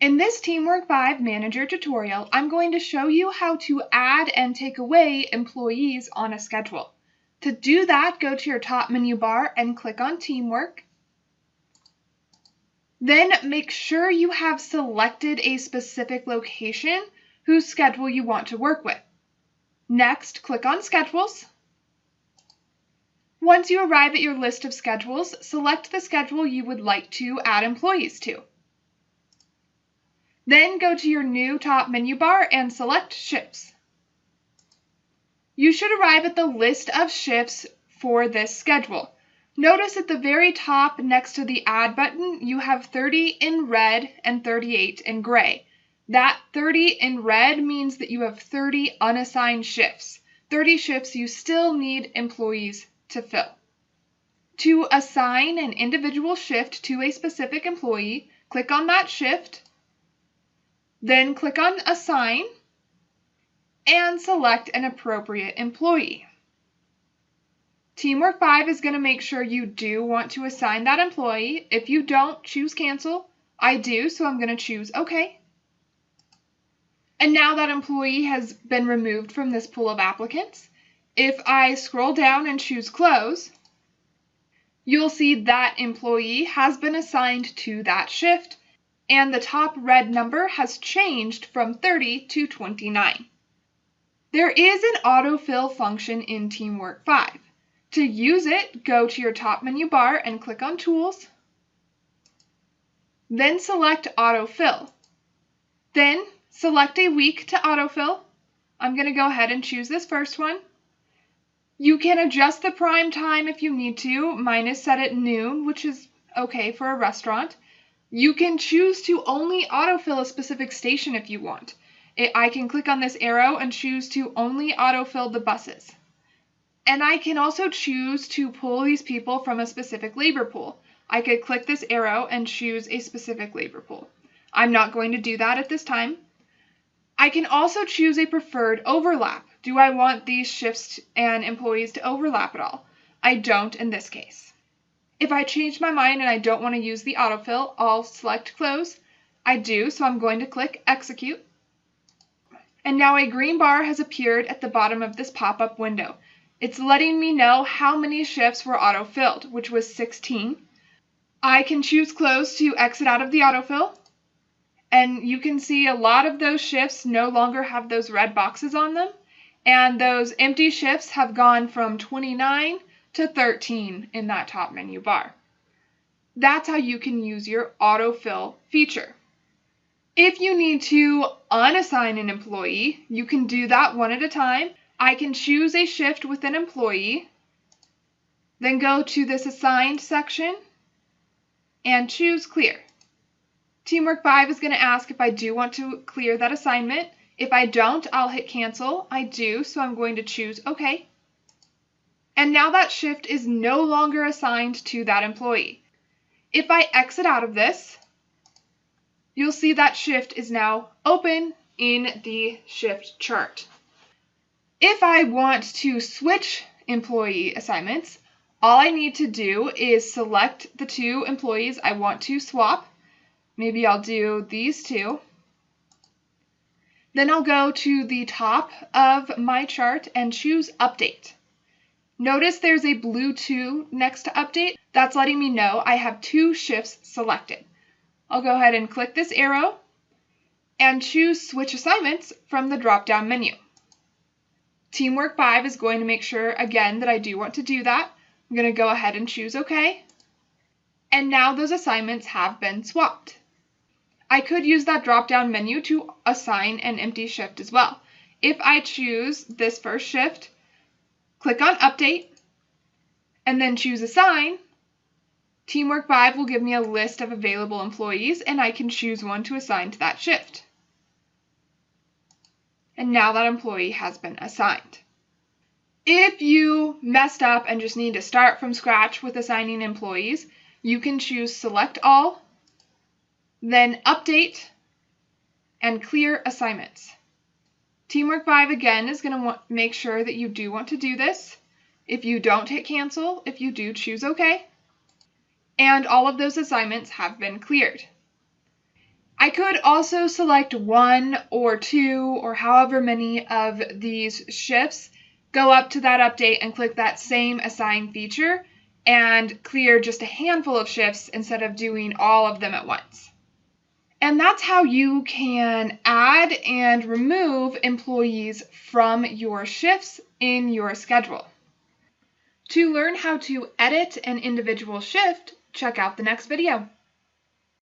In this TeamWork 5 Manager tutorial, I'm going to show you how to add and take away employees on a schedule. To do that, go to your top menu bar and click on Teamwork. Then make sure you have selected a specific location whose schedule you want to work with. Next, click on Schedules. Once you arrive at your list of schedules, select the schedule you would like to add employees to. Then go to your new top menu bar and select Shifts. You should arrive at the list of shifts for this schedule. Notice at the very top next to the Add button, you have 30 in red and 38 in gray. That 30 in red means that you have 30 unassigned shifts. 30 shifts you still need employees to fill. To assign an individual shift to a specific employee, click on that shift, then click on Assign, and select an appropriate employee. TeamWork 5 is going to make sure you do want to assign that employee. If you don't, choose Cancel. I do, so I'm going to choose OK. And now that employee has been removed from this pool of applicants, if I scroll down and choose Close, you'll see that employee has been assigned to that shift, and the top red number has changed from 30 to 29. There is an autofill function in TeamWork 5. To use it, go to your top menu bar and click on Tools, then select Autofill. Then select a week to autofill. I'm going to go ahead and choose this first one. You can adjust the prime time if you need to. Mine is set at noon, which is okay for a restaurant. You can choose to only autofill a specific station if you want. I can click on this arrow and choose to only autofill the buses. And I can also choose to pull these people from a specific labor pool. I could click this arrow and choose a specific labor pool. I'm not going to do that at this time. I can also choose a preferred overlap. Do I want these shifts and employees to overlap at all? I don't in this case. If I change my mind and I don't want to use the autofill, I'll select Close. I do, so I'm going to click Execute. And now a green bar has appeared at the bottom of this pop-up window. It's letting me know how many shifts were autofilled, which was 16. I can choose Close to exit out of the autofill. And you can see a lot of those shifts no longer have those red boxes on them. And those empty shifts have gone from 29 to 13 in that top menu bar. That's how you can use your autofill feature. If you need to unassign an employee, you can do that one at a time. I can choose a shift with an employee, then go to this Assigned section and choose Clear. TeamWork 5 is going to ask if I do want to clear that assignment. If I don't, I'll hit Cancel. I do, so I'm going to choose OK. And now that shift is no longer assigned to that employee. If I exit out of this, you'll see that shift is now open in the shift chart. If I want to switch employee assignments, all I need to do is select the two employees I want to swap. Maybe I'll do these two. Then I'll go to the top of my chart and choose Update. Notice there's a blue 2 next to Update. That's letting me know I have 2 shifts selected. I'll go ahead and click this arrow and choose Switch Assignments from the drop-down menu. TeamWork 5 is going to make sure again that I do want to do that. I'm going to go ahead and choose OK. And now those assignments have been swapped. I could use that drop-down menu to assign an empty shift as well. If I choose this first shift, click on Update, and then choose Assign, TeamWork 5 will give me a list of available employees, and I can choose one to assign to that shift. And now that employee has been assigned. If you messed up and just need to start from scratch with assigning employees, you can choose Select All, then Update, and Clear Assignments. TeamWork 5 again is going to make sure that you do want to do this. If you don't, hit Cancel. If you do, choose OK. And all of those assignments have been cleared. I could also select 1 or 2 or however many of these shifts, go up to that update and click that same assign feature and clear just a handful of shifts instead of doing all of them at once. And that's how you can add and remove employees from your shifts in your schedule. To learn how to edit an individual shift, check out the next video.